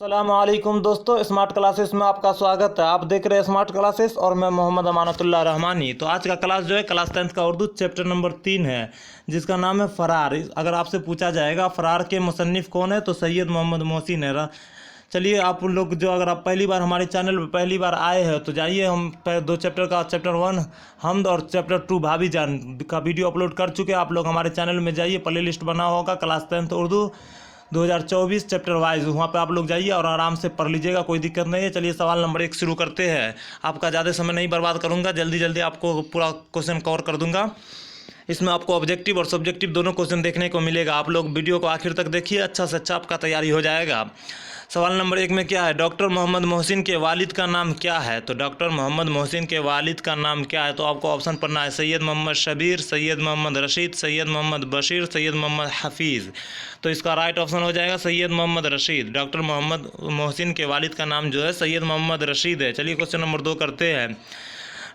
अस्सलामुअलैकुम दोस्तों, smart classes में आपका स्वागत है। आप देख रहे हैं स्मार्ट क्लासेस और मैं मोहम्मद अमानतुल्लाह रहमानी। तो आज का क्लास जो है क्लास 10th का उर्दू चैप्टर नंबर 3 है, जिसका नाम है फ़रार। अगर आपसे पूछा जाएगा फ़रार के मुसन्निफ़ कौन है, तो सैयद मोहम्मद मोहसिन है। चलिए आप लोग जो अगर आप पहली बार हमारे चैनल पर पहली बार आए हैं तो जाइए, हम दो चैप्टर का चैप्टर 1 हमद और चैप्टर 2 भाभी जान का वीडियो अपलोड कर चुके हैं। आप लोग हमारे चैनल में जाइए, प्ले लिस्ट बना होगा class 10th Urdu 2024 chapter wise, वहाँ पे आप लोग जाइए और आराम से पढ़ लीजिएगा, कोई दिक्कत नहीं है। चलिए सवाल नंबर 1 शुरू करते हैं। आपका ज़्यादा समय नहीं बर्बाद करूँगा, जल्दी जल्दी आपको पूरा क्वेश्चन कवर कर दूंगा। इसमें आपको ऑब्जेक्टिव और सब्जेक्टिव दोनों क्वेश्चन देखने को मिलेगा। आप लोग वीडियो को आखिर तक देखिए, अच्छा से अच्छा आपका तैयारी हो जाएगा। सवाल नंबर 1 में क्या है, डॉक्टर मोहम्मद मोहसिन के वालिद का नाम क्या है। तो डॉक्टर मोहम्मद मोहसिन के वालिद का नाम क्या है, तो आपको ऑप्शन पढ़ना है सैयद मोहम्मद शबीर, सैयद मोहम्मद रशीद, सैयद मोहम्मद बशीर, सैयद मोहम्मद हफीज़। तो इसका राइट ऑप्शन हो जाएगा सैयद मोहम्मद रशीद। डॉक्टर मोहम्मद मोहसिन के वालिद का नाम जो है सैयद मोहम्मद रशीद है। चलिए क्वेश्चन नंबर 2 करते हैं।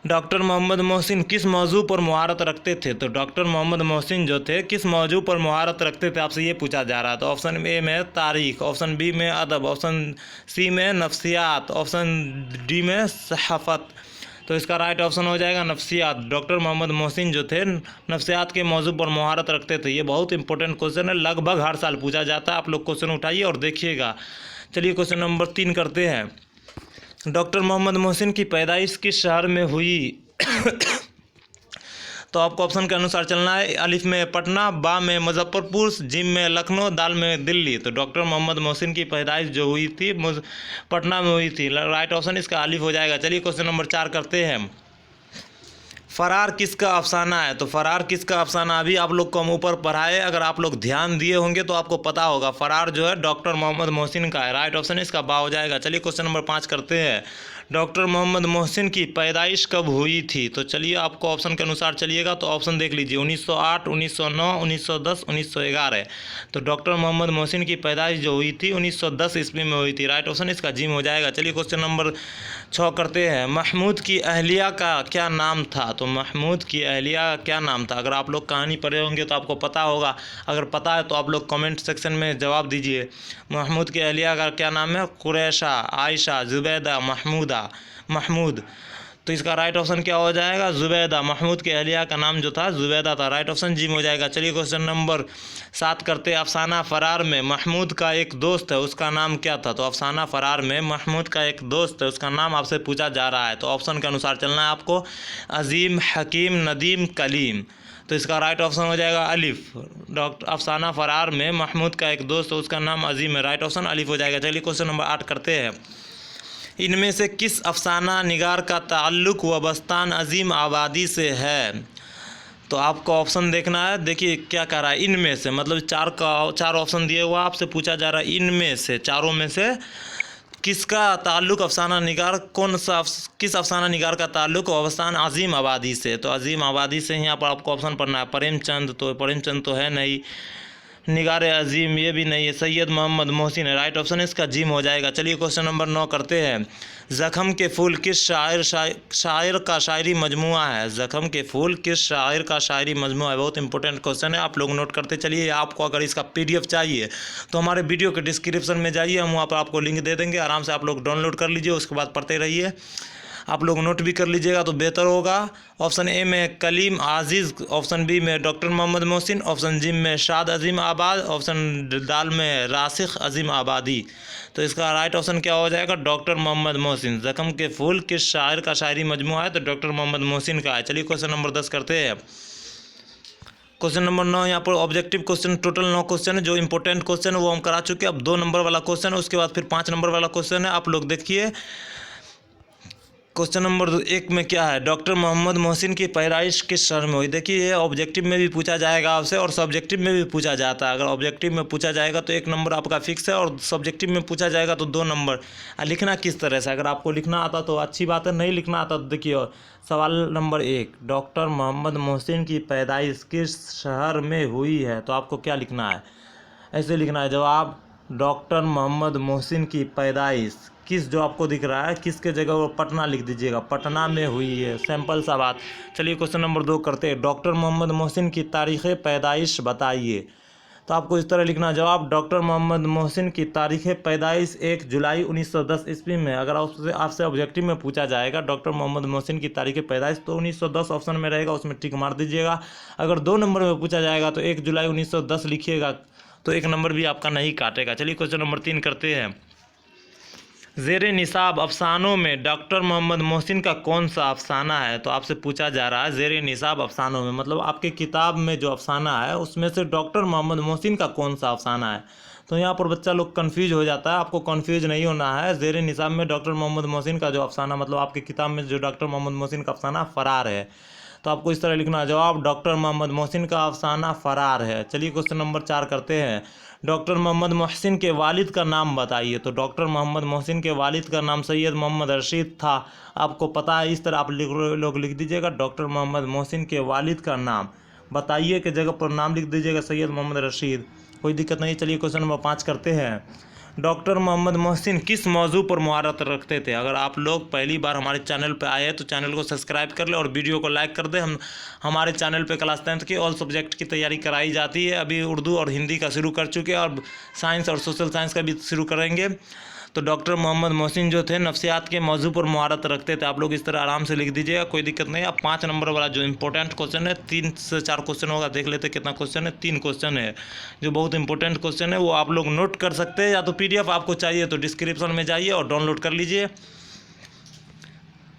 डॉक्टर मोहम्मद मोहसिन किस मौजू पर मुहारत रखते थे। तो डॉक्टर मोहम्मद मोहसिन जो थे किस मौजू पर मुहारत रखते थे, आपसे ये पूछा जा रहा है। तो ऑप्शन ए में तारीख, ऑप्शन बी में अदब, ऑप्शन सी में नफ्सियात, ऑप्शन डी में सहाफ़त। तो इसका राइट ऑप्शन हो जाएगा नफ्सियात। डॉक्टर मोहम्मद मोहसिन जो थे नफ्सियात के मौजू पर मुहारत रखते थे। ये बहुत इंपॉर्टेंट क्वेश्चन है, लगभग हर साल पूछा जाता है। आप लोग क्वेश्चन उठाइए और देखिएगा। चलिए क्वेश्चन नंबर 3 करते हैं। डॉक्टर मोहम्मद मोहसिन की पैदाइश किस शहर में हुई। तो आपको ऑप्शन के अनुसार चलना है। अलिफ में पटना, बा में मुजफ्फरपुर, जिम में लखनऊ, दाल में दिल्ली। तो डॉक्टर मोहम्मद मोहसिन की पैदाइश जो हुई थी पटना में हुई थी। राइट ऑप्शन इसका अलिफ हो जाएगा। चलिए क्वेश्चन नंबर 4 करते हैं। फ़रार किसका अफसाना है। तो फ़रार किसका अफसाना अभी आप लोग को हम ऊपर पढ़ाए, अगर आप लोग ध्यान दिए होंगे तो आपको पता होगा। फ़रार जो है डॉक्टर मोहम्मद मोहसिन का है। राइट ऑप्शन इसका बा हो जाएगा। चलिए क्वेश्चन नंबर 5 करते हैं। डॉक्टर मोहम्मद मोहसिन की पैदाइश कब हुई थी। तो चलिए आपको ऑप्शन के अनुसार चलिएगा, तो ऑप्शन देख लीजिए 1908, 1909, 1910, 1911। तो डॉक्टर मोहम्मद मोहसिन की पैदाइश जो हुई थी 1910 ईस्वी में हुई थी। राइट ऑप्शन इसका जिम हो जाएगा। चलिए क्वेश्चन नंबर 6 करते हैं। महमूद की अहलिया का क्या नाम था। तो महमूद की अहलिया का क्या नाम था, अगर आप लोग कहानी पढ़े होंगे तो आपको पता होगा। अगर पता है तो आप लोग कमेंट सेक्शन में जवाब दीजिए। महमूद की अहलिया का क्या नाम है, कुरैशा, आयशा, जुबैदा, महमूद। तो इसका राइट ऑप्शन क्या हो जाएगा, जुबैदा। महमूद के अहलिया का नाम जो था जुबैदा था। राइट ऑप्शन जिम हो जाएगा। चलिए क्वेश्चन नंबर 7 करते हैं। अफसाना फ़रार में महमूद का एक दोस्त है, उसका नाम क्या था। तो अफसाना फ़रार में महमूद का एक दोस्त है, उसका नाम आपसे पूछा जा रहा है। तो ऑप्शन के अनुसार चलना है आपको। अजीम, हकीम, नदीम, कलीम। तो इसका राइट ऑप्शन हो जाएगा अलिफ। डॉक्टर अफसाना फ़रार में महमूद का एक दोस्त है, उसका नाम अजीम है। राइट ऑप्शन अलिफ हो जाएगा। चलिए क्वेश्चन नंबर 8 करते हैं। इनमें से किस अफसाना निगार का ताल्लुक़ वबस्तान अजीम आबादी से है। तो आपको ऑप्शन देखना है। देखिए क्या कह रहा है, इनमें से, मतलब 4 ऑप्शन दिए हुआ, आपसे पूछा जा रहा है इनमें से, चारों में से किसका ताल्लुक़ अफसाना निगार, किस अफसाना निगार का ताल्लुक़ वबस्तान अजीम आबादी से। तो अजीम आबादी से यहाँ पर आपको ऑप्शन पढ़ना है। प्रेमचंद, तो प्रेमचंद तो है नहीं। निगार अजीम ये भी नहीं है। सैयद मोहम्मद मोहसिन है। राइट ऑप्शन इसका जिम हो जाएगा। चलिए क्वेश्चन नंबर 9 करते हैं। ज़ख़म के फूल किस शायर का शायरी मजमुआ है। ज़ख़म के फूल किस शायर का शायरी मजमुआ है। बहुत इंपॉर्टेंट क्वेश्चन है, आप लोग नोट करते चलिए। आपको अगर इसका PDF चाहिए तो हमारे वीडियो के डिस्क्रिप्शन में जाइए, हम वहाँ पर आपको लिंक दे देंगे, आराम से आप लोग डाउनलोड कर लीजिए, उसके बाद पढ़ते रहिए। आप लोग नोट भी कर लीजिएगा तो बेहतर होगा। ऑप्शन ए में कलीम आज़ीज़, ऑप्शन बी में डॉक्टर मोहम्मद मोहसिन, ऑप्शन जी में शाद अजीम आबाद, ऑप्शन दाल में रासिख अजीम आबादी। तो इसका राइट ऑप्शन क्या हो जाएगा, डॉक्टर मोहम्मद मोहसिन। ज़ख़म के फूल किस शायर का शायरी मजमुआ है, तो डॉक्टर मोहम्मद मोहसिन का है। चलिए क्वेश्चन नंबर 10 करते हैं। क्वेश्चन नंबर 9 यहाँ पर ऑब्जेक्टिव क्वेश्चन, टोटल 9 क्वेश्चन है। जो इंपॉर्टेंट क्वेश्चन है वो हम करा चुके हैं। अब 2 नंबर वाला क्वेश्चन है, उसके बाद फिर 5 नंबर वाला क्वेश्चन है। आप लोग देखिए क्वेश्चन नंबर 1 में क्या है, डॉक्टर मोहम्मद मोहसिन की पैदाइश किस शहर में हुई। देखिए ये ऑब्जेक्टिव में भी पूछा जाएगा आपसे और सब्जेक्टिव में भी पूछा जाता है। अगर ऑब्जेक्टिव में पूछा जाएगा तो 1 नंबर आपका फिक्स है, और सब्जेक्टिव में पूछा जाएगा तो 2 नंबर। लिखना किस तरह से, अगर आपको लिखना आता तो अच्छी बात है, नहीं लिखना आता तो देखिए। सवाल नंबर 1, डॉक्टर मोहम्मद मोहसिन की पैदाइश किस शहर में हुई है, तो आपको क्या लिखना है, ऐसे लिखना है जवाब, डॉक्टर मोहम्मद मोहसिन की पैदाइश किस, जो आपको दिख रहा है किसके जगह वो पटना लिख दीजिएगा, पटना में हुई है, सिंपल सा बात। चलिए क्वेश्चन नंबर 2 करते हैं। डॉक्टर मोहम्मद मोहसिन की तारीख़ पैदाइश बताइए। तो आपको इस तरह लिखना जवाब डॉक्टर मोहम्मद मोहसिन की तारीख़ पैदाइश 1 जुलाई 1910 ईस्वी में। अगर आपसे ऑब्जेक्टिव में पूछा जाएगा डॉक्टर मोहम्मद मोहसिन की तारीख़ पैदाइश तो 1910 ऑप्शन में रहेगा, उसमें टिक मार दीजिएगा। अगर 2 नंबर में पूछा जाएगा तो 1 जुलाई 1910 लिखिएगा, तो 1 नंबर भी आपका नहीं काटेगा। चलिए क्वेश्चन नंबर 3 करते हैं। ज़ेरे निसाब अफसानों में डॉक्टर मोहम्मद मोहसिन का कौन सा अफसाना है? तो आपसे पूछा जा रहा है ज़ेरे निसाब अफसानों में, मतलब आपके किताब में जो अफसाना है उसमें से डॉक्टर मोहम्मद मोहसिन का कौन सा अफसाना है। तो यहाँ पर बच्चा लोग कन्फ्यूज हो जाता है, आपको कन्फ्यूज नहीं होना है। ज़ेरे निसाब में डॉक्टर मोहम्मद मोहसिन का जो अफसाना, मतलब आपकी किताब में जो डॉक्टर मोहम्मद मोहसिन का अफसाना फ़रार है, तो आपको इस तरह लिखना जवाब डॉक्टर मोहम्मद मोहसिन का अफसाना फ़रार है। चलिए क्वेश्चन नंबर 4 करते हैं। डॉक्टर मोहम्मद मोहसिन के वालिद का नाम बताइए। तो डॉक्टर मोहम्मद मोहसिन के वालिद का नाम सैयद मोहम्मद रशीद था, आपको पता है। इस तरह आप लोग लिख दीजिएगा डॉक्टर मोहम्मद मोहसिन के वालिद का नाम बताइए के जगह पर नाम लिख दीजिएगा सैयद मोहम्मद रशीद, कोई दिक्कत नहीं। चलिए क्वेश्चन नंबर 5 करते हैं। डॉक्टर मोहम्मद मोहसिन किस मौजू पर मुहारत रखते थे? अगर आप लोग पहली बार हमारे चैनल पर आए हैं तो चैनल को सब्सक्राइब कर लें और वीडियो को लाइक कर दें। हमारे चैनल पे क्लास 10th की ऑल सब्जेक्ट की तैयारी कराई जाती है। अभी उर्दू और हिंदी का शुरू कर चुके हैं और साइंस और सोशल साइंस का भी शुरू करेंगे। तो डॉक्टर मोहम्मद मोहसिन जो थे नफ्सियात के मौजू पर मुहारत रखते थे। आप लोग इस तरह आराम से लिख दीजिएगा, कोई दिक्कत नहीं। अब 5 नंबर वाला जो इंपॉर्टेंट क्वेश्चन है, 3 से 4 क्वेश्चन होगा, देख लेते कितना क्वेश्चन है। 3 क्वेश्चन है जो बहुत इंपॉर्टेंट क्वेश्चन है, वो आप लोग नोट कर सकते हैं, या तो PDF आपको चाहिए तो डिस्क्रिप्शन में जाइए और डाउनलोड कर लीजिए।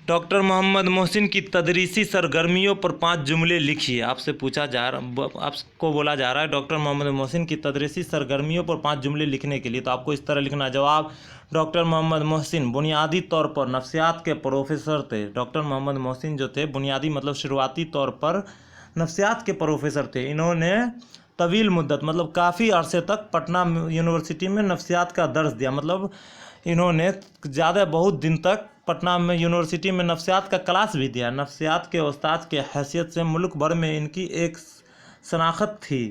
डॉक्टर मोहम्मद मोहसिन की तदरीसी सरगर्मियों पर 5 जुमले लिखिए। आपसे पूछा जा रहा, आपको बोला जा रहा है डॉक्टर मोहम्मद मोहसिन की तदरीसी सरगर्मियों पर 5 जुमले लिखने के लिए। तो आपको इस तरह लिखना जवाब डॉक्टर मोहम्मद मोहसिन बुनियादी तौर पर नफ्सियात के प्रोफेसर थे। डॉक्टर मोहम्मद मोहसिन जो थे बुनियादी मतलब शुरुआती तौर पर नफ्सियात के प्रोफेसर थे। इन्होंने तवील मुद्दत मतलब काफ़ी अरसे तक पटना यूनिवर्सिटी में नफ्सियात का दर्स दिया, मतलब इन्होंने बहुत दिन तक पटना में यूनिवर्सिटी में नफ्सियात का क्लास भी दिया। नफ्सियात के उस्ताद के हैसियत से मुल्क भर में इनकी एक शनाख्त थी।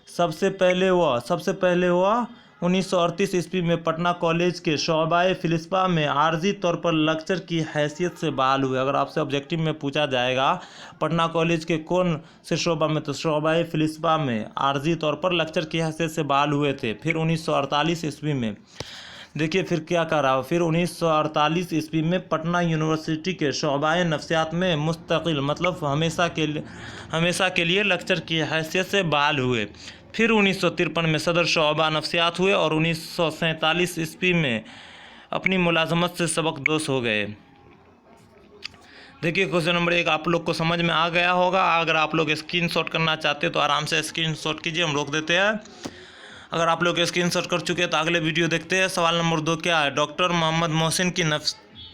सबसे पहले वह 1938 ईस्वी में पटना कॉलेज के शोबाए फ़िलिस्फा में आर्जी तौर पर लेक्चर की हैसियत से बहाल हुए। अगर आपसे ऑब्जेक्टिव में पूछा जाएगा पटना कॉलेज के कौन से शोबा में, तो शोबाए फ़िलिस्फा में आर्जी तौर पर लेक्चर की हैसियत से बहाल हुए थे। फिर 1948 ईस्वी में देखिए फिर क्या कर रहा हो, फिर 1948 ईस्वी में पटना यूनिवर्सिटी के शोबाए नफ्सियात में मुस्तकिल मतलब हमेशा के लिए लेक्चर की हैसियत से बहाल हुए। फिर 1953 में सदर शोबा नफ्सियात हुए और 1947 ईस्वी में अपनी मुलाजमत से सबकदोश हो गए। देखिए क्वेश्चन नंबर 1 आप लोग को समझ में आ गया होगा। अगर आप लोग स्क्रीनशॉट करना चाहते तो आराम से स्क्रीनशॉट कीजिए, हम रोक देते हैं। अगर आप लोग स्क्रीनशॉट कर चुके हैं तो अगले वीडियो देखते हैं। सवाल नंबर 2 क्या है? डॉक्टर मोहम्मद मोहसिन की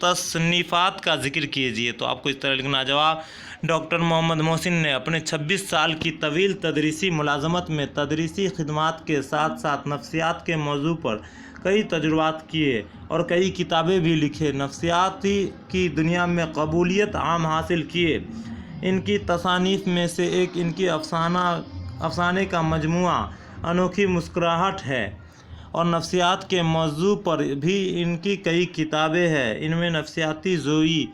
तसनीफ़ात का जिक्र कीजिए। तो आपको इस तरह लिखना जवाब डॉक्टर मोहम्मद मोहसिन ने अपने 26 साल की तवील तदरीसी मुलाजमत में तदरीसी खिदमात के साथ साथ नफ्सियात के मौजू पर कई तजुर्बात किए और कई किताबें भी लिखे। नफ्सियाती की दुनिया में कबूलियत आम हासिल किए। इनकी तसानीफ़ में से एक इनकी अफसाने का मजमुआ अनोखी मुस्कुराहट है और नफ्सियात के मौजू पर भी इनकी कई किताबें हैं। इनमें नफ्सियाती ज़ोई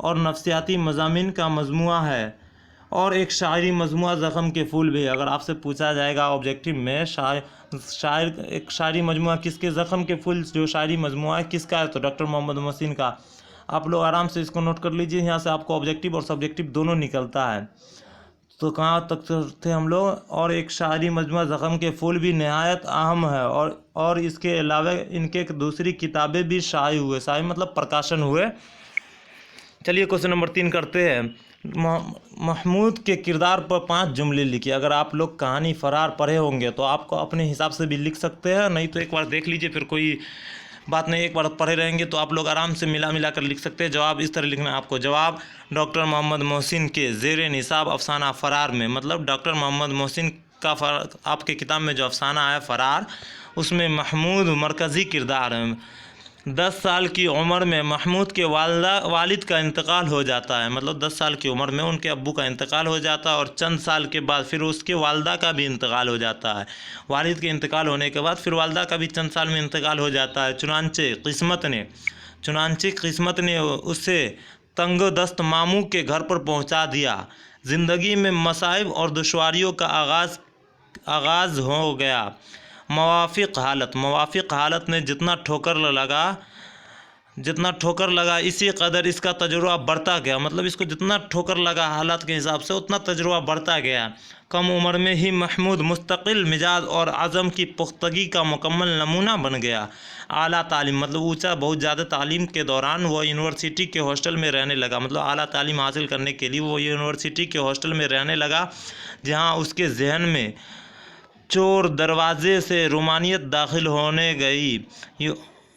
और नफ्सियाती मज़ामीन का मजमुआ है और एक शायरी मजमुआ ज़ख़म के फूल भी है। अगर आपसे पूछा जाएगा ऑब्जेक्टिव में एक शायरी मजमुआ किसके, ज़ख़म के फूल जो शायरी मजमुआ है किसका है, तो डॉक्टर मोहम्मद मोहसिन का। आप लोग आराम से इसको नोट कर लीजिए, यहाँ से आपको ऑब्जेक्टिव और सब्जेक्टिव दोनों निकलता है। तो कहाँ तक थे हम लोग? और एक शायरी मजमुआ ज़ख़म के फूल भी नहायत अहम है और इसके अलावा इनके दूसरी किताबें भी शाये हुए, शाये मतलब प्रकाशन हुए। चलिए क्वेश्चन नंबर 3 करते हैं। महमूद के किरदार पर 5 जुमले लिखिए। अगर आप लोग कहानी फ़रार पढ़े होंगे तो आपको अपने हिसाब से भी लिख सकते हैं, नहीं तो एक बार देख लीजिए, फिर कोई बात नहीं, एक बार पढ़े रहेंगे तो आप लोग आराम से मिला कर लिख सकते हैं। जवाब इस तरह लिखना है आपको जवाब डॉक्टर मोहम्मद मोहसिन के ज़ेरे निसाब अफसाना फ़रार में, मतलब डॉक्टर मोहम्मद मोहसिन का आपके किताब में जो अफसाना है फ़रार, उसमें महमूद मरकज़ी किरदार है। 10 साल की उम्र में महमूद के वालिद का इंतकाल हो जाता है, मतलब 10 साल की उम्र में उनके अब्बू का इंतकाल हो जाता है और चंद साल के बाद फिर उसके वालदा का भी इंतकाल हो जाता है। वालिद के इंतकाल होने के बाद फिर वालदा का भी चंद साल में इंतकाल हो जाता है। चुनांचे किस्मत ने उसे तंगोदस्त मामू के घर पर पहुंचा दिया। ज़िंदगी में मसाइब और दुश्वारियों का आगाज़ आगाज़ हो गया। मवाफ़िक़ हालत में जितना ठोकर लगा इसी कदर इसका तजुर्बा बढ़ता गया। मतलब इसको जितना ठोकर लगा हालात के हिसाब से उतना तजुर्बा बढ़ता गया। कम उम्र में ही महमूद मुस्तकिल मिजाज और अज़म की पुख्तगी का मुकम्मल नमूना बन गया। आला तालीम मतलब ऊंचा बहुत ज़्यादा तालीम के दौरान वो यूनिवर्सिटी के हॉस्टल में रहने लगा। मतलब आला तालीम हासिल करने के लिए वो यूनिवर्सिटी के हॉस्टल में रहने लगा, जहाँ उसके जहन में चोर दरवाजे से रोमानियत दाखिल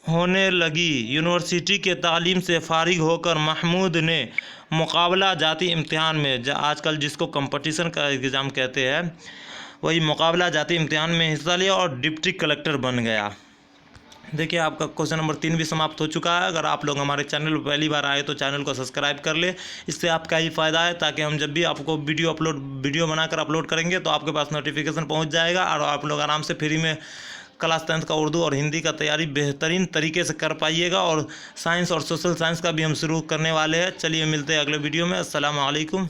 होने लगी। यूनिवर्सिटी के तालीम से फारिग होकर महमूद ने मुकाबला जाती इम्तिहान में, आजकल जिसको कंपटीशन का एग्ज़ाम कहते हैं, वही मुकाबला जाती इम्तिहान में हिस्सा लिया और डिप्टी कलेक्टर बन गया। देखिए आपका क्वेश्चन नंबर 3 भी समाप्त हो चुका है। अगर आप लोग हमारे चैनल पर पहली बार आए तो चैनल को सब्सक्राइब कर ले, इससे आपका ही फ़ायदा है, ताकि हम जब भी आपको वीडियो बनाकर अपलोड करेंगे तो आपके पास नोटिफिकेशन पहुंच जाएगा और आप लोग आराम से फ्री में क्लास 10th का उर्दू और हिंदी का तैयारी बेहतरीन तरीके से कर पाइएगा। और साइंस और सोशल साइंस का भी हम शुरू करने वाले हैं। चलिए मिलते हैं अगले वीडियो में। अस्सलाम वालेकुम।